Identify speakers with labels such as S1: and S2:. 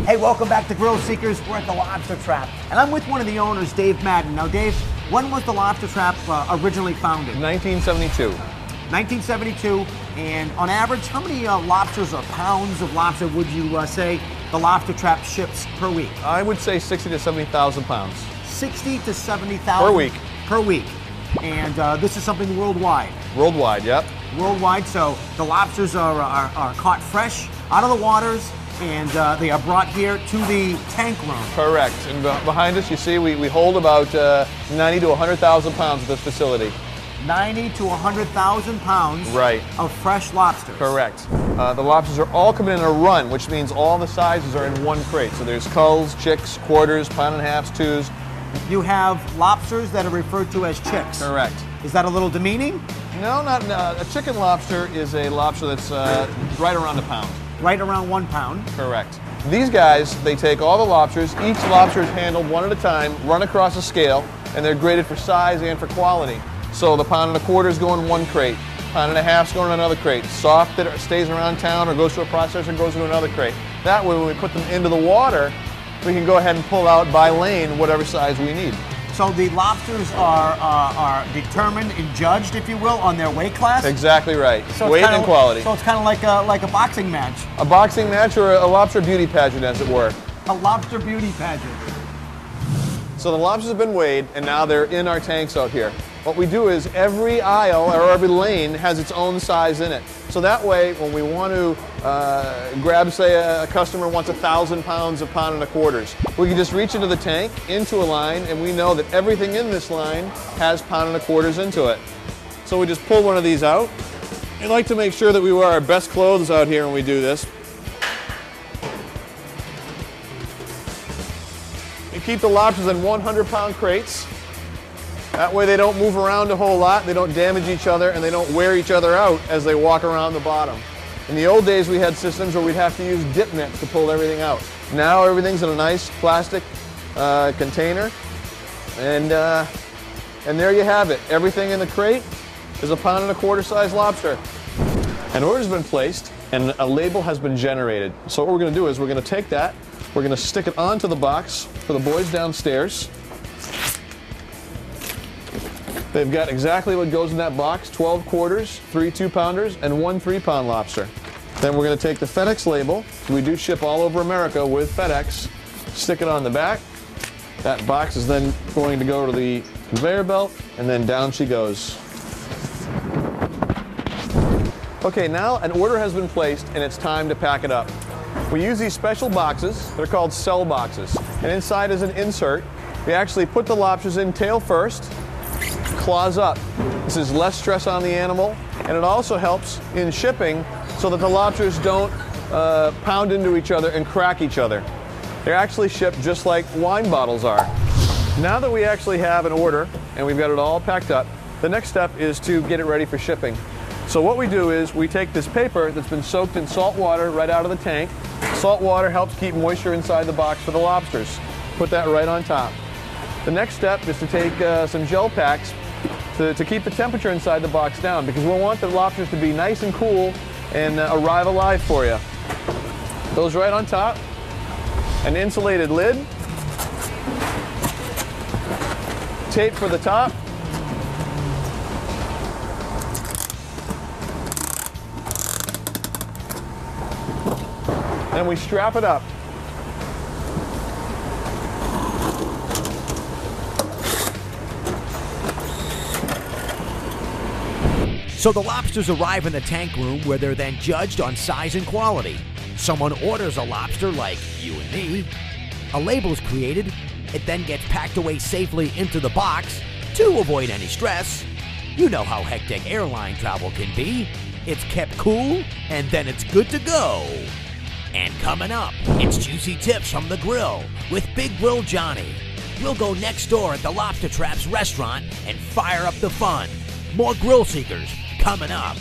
S1: Hey, welcome back to Grillseekers. We're at the Lobster Trap, and I'm with one of the owners, Dave Madden. Now, Dave, when was the Lobster Trap originally founded?
S2: 1972.
S1: 1972, and on average, how many lobsters or pounds of lobster would you say the Lobster Trap ships per week?
S2: I would say 60 to 70,000 pounds.
S1: 60 to 70,000?
S2: Per week.
S1: Per week. And this is something worldwide?
S2: Worldwide, yep.
S1: Worldwide, so the lobsters are caught fresh out of the waters, and they are brought here to the tank room.
S2: Correct. And behind us, you see, we hold about 90 to 100,000 pounds at this facility.
S1: 90 to 100,000 pounds
S2: right.
S1: of fresh lobsters.
S2: Correct. The lobsters are all coming in a run, which means all the sizes are in one crate. So there's culls, chicks, quarters, pound and a halves, twos.
S1: You have lobsters that are referred to as chicks.
S2: Correct.
S1: Is that a little demeaning?
S2: No, not a chicken lobster is a lobster that's right around a pound.
S1: Right around 1 pound.
S2: Correct. These guys, they take all the lobsters, each lobster is handled one at a time, run across a scale, and they're graded for size and for quality. So the pound and a quarter is going in one crate, pound and a half is going in another crate. Soft that stays around town or goes to a processor goes into another crate. That way when we put them into the water, we can go ahead and pull out by lane whatever size we need.
S1: So the lobsters are determined and judged, if you will, on their weight class?
S2: Exactly right.
S1: So
S2: weight and quality.
S1: So it's kind of like a boxing match.
S2: A boxing match or a lobster beauty pageant, as it were.
S1: A lobster beauty pageant.
S2: So the lobsters have been weighed, and now they're in our tanks out here. What we do is every aisle or every lane has its own size in it. So that way, when we want to grab, say, a customer wants 1,000 pounds of pound and a quarters, we can just reach into the tank, into a line, and we know that everything in this line has pound and a quarters into it. So we just pull one of these out. We like to make sure that we wear our best clothes out here when we do this. We keep the lobsters in 100-pound crates. That way they don't move around a whole lot, they don't damage each other, and they don't wear each other out as they walk around the bottom. In the old days we had systems where we'd have to use dip nets to pull everything out. Now everything's in a nice plastic container, and there you have it. Everything in the crate is a pound and a quarter size lobster. An order's been placed and a label has been generated. So what we're going to do is we're going to take that, we're going to stick it onto the box for the boys downstairs. They've got exactly what goes in that box, 12 quarters, 3 2-pounders, and 1 3-pound lobster. Then we're going to take the FedEx label, we do ship all over America with FedEx, stick it on the back. That box is then going to go to the conveyor belt, and then down she goes. Okay, now an order has been placed and it's time to pack it up. We use these special boxes, they're called cell boxes, and inside is an insert. We actually put the lobsters in tail first, claws up. This is less stress on the animal, and it also helps in shipping so that the lobsters don't pound into each other and crack each other. They're actually shipped just like wine bottles are. Now that we actually have an order and we've got it all packed up, the next step is to get it ready for shipping. So what we do is we take this paper that's been soaked in salt water right out of the tank. Salt water helps keep moisture inside the box for the lobsters. Put that right on top. The next step is to take some gel packs to keep the temperature inside the box down, because we want the lobsters to be nice and cool and arrive alive for you. Goes right on top. An insulated lid. Tape for the top. And we strap it up.
S3: So the lobsters arrive in the tank room where they're then judged on size and quality. Someone orders a lobster like you and me. A label is created. It then gets packed away safely into the box to avoid any stress. You know how hectic airline travel can be. It's kept cool and then it's good to go. And coming up, it's Juicy Tips from the Grill with Big Grill Johnny. We'll go next door at the Lobster Trap's restaurant and fire up the fun. More Grillseekers coming up.